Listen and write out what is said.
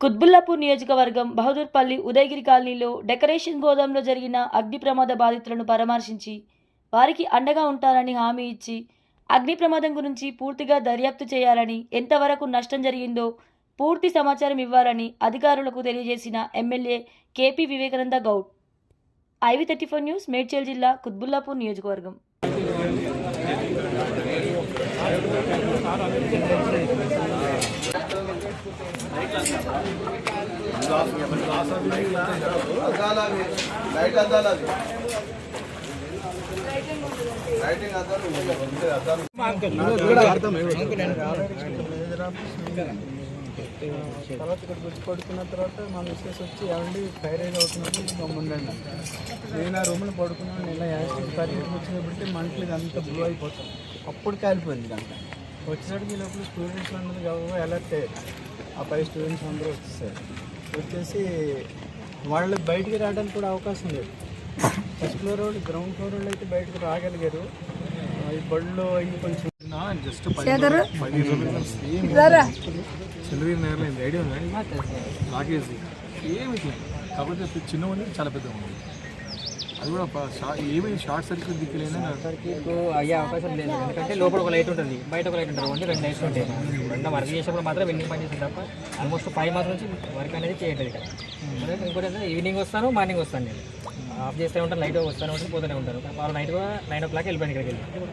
కుత్బుల్లాపూర్ నియోజకవర్గం బహదూర్పల్లి ఉదయగిరి కాలనీలో డెకరేషన్ గోదాంలో జరిగిన అగ్ని ప్రమాద బాధితులను పరామర్శించి వారికి అండగా ఉంటారని హామీ ఇచ్చి అగ్ని ప్రమాదం గురించి పూర్తిగా దర్యాప్తు చేయాలని, ఎంతవరకు నష్టం జరిగిందో పూర్తి సమాచారం ఇవ్వాలని అధికారులకు తెలియజేసిన MLA KP Vivekananda Goud. IV34 news, Medchal జిల్లా కుత్బుల్లాపూర్ నియోజకవర్గం. తర్వాత ఇక్కడ వచ్చి పడుకున్న తర్వాత మా మిస్సెస్ వచ్చి ఏమండి ఫైర్ అయిన అవుతున్నప్పుడు మమ్ముండండి. నేను ఆ రూమ్లో పడుకున్నాను. నేను యాక్సిడెంట్ పరిగెత్తుకు వచ్చినప్పుడు మంటలు ఇదంతా బ్లూ అయిపోతాం. అప్పుడు కాలిపోయింది కనుక వచ్చేసరికి ఈ లోపల స్టూడెంట్స్ అందరూ గౌరవ అలర్ట్ అయ్యారు. ఆ 5 స్టూడెంట్స్ అందరూ వచ్చేసారు. వచ్చేసి వాళ్ళు బయటికి రావడానికి కూడా అవకాశం లేదు. ఫస్ట్ ఫ్లోర్ వాళ్ళు, గ్రౌండ్ ఫ్లోర్ వాళ్ళు అయితే బయటకు రాగలిగారు. ఈ బళ్ళు అవి కొంచెం జస్ట్ 10 రోజులు సెలవు నేర్లేదు ఐడియా ఉంది. నాకేసి ఏమి కాబట్టి చిన్న ఉంది, చాలా పెద్ద ఉంది. అది కూడా ఏమి షార్ట్ సర్క్యూట్ దిక్కులేనా సర్క్యూట్ అయ్యే అవకాశం లేదు. ఎందుకంటే లోపల ఒక లైట్ ఉంటుంది, బయట ఒక లైట్ ఉంటుంది. ఓన్లీ 2 లైట్స్ ఉంటాయి. రెండు వర్క్ చేసినప్పుడు మాత్రం వెండింగ్ పని చేస్తుంది తప్ప ఆల్మోస్ట్ 5 మంత్స్ నుంచి వర్క్ అనేది చేయట్లేదు ఇక్కడ. ఇంకోటి ఏంటంటే ఈవినింగ్ వస్తాను, మార్నింగ్ వస్తాను. నేను ఆఫ్ చేస్తూ ఉంటాను, నైట్ వస్తూనే ఉంటాను, పోతూనే ఉంటాను. వాళ్ళు నైట్ కూడా 9 o'clock వెళ్ళిపోయాను ఇక్కడికి వెళ్ళి.